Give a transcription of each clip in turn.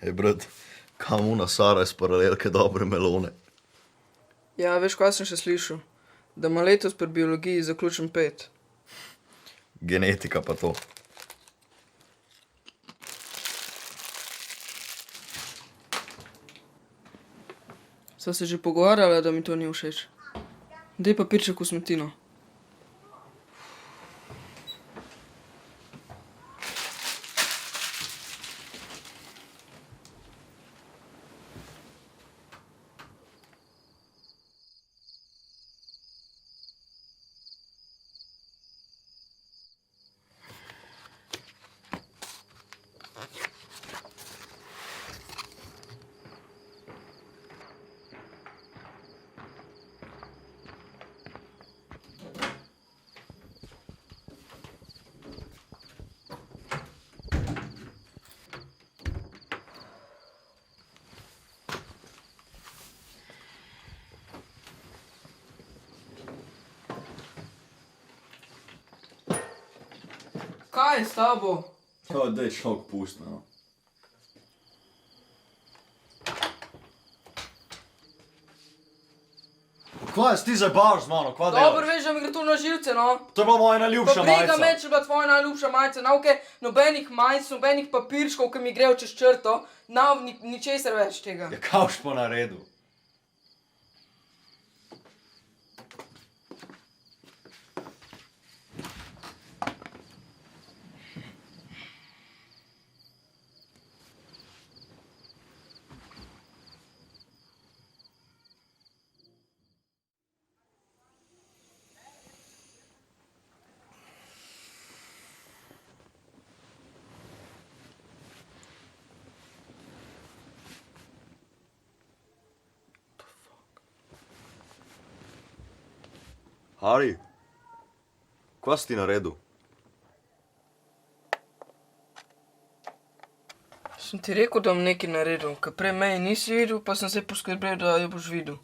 Brat, kam una Sara iz paralelke dobre melone? Ja, veš, kaj sem še slišal? Da ima letos pri biologiji zaključen 5. Genetika pa to. Sva se že pogovarjala, da mi to ni všeč. Daj papirček v smetino. Kaj je s tabo? Ja, daj šok pust, no. Kaj si ti zabavaš z mano, kva delaš? Dobro, veš, da mi gre to na živce, no. To je bila moja najljubša majica. Pa briga me, če je bila tvoja najljubša majica. Nauke, nobenih majic, nobenih papirčkov, ki mi grejo čez črto. Ničesar več tega. Ja, kavš pa naredil. Hari, kva si ti naredil? Sem ti rekel, da bom nekaj naredil, ker prej meje nisi videl, pa sem se poskrbel, da jo boš videl.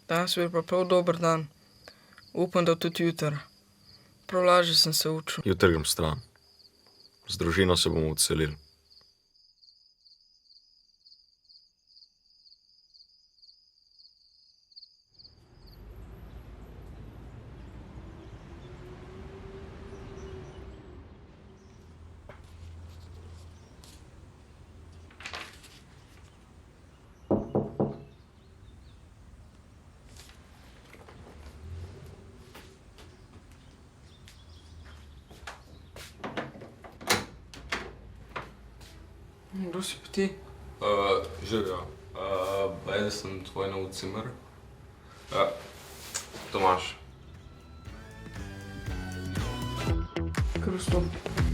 Danes je bil pa prav dober dan. Upam, da tudi jutri. Prav lažje sem se učil. Jutri grem stran. Z družino se bomo odselili. Kdo si pa ti? Živjo. Jaz sem tvoj nov cimer. Tomaž. Kar vstop.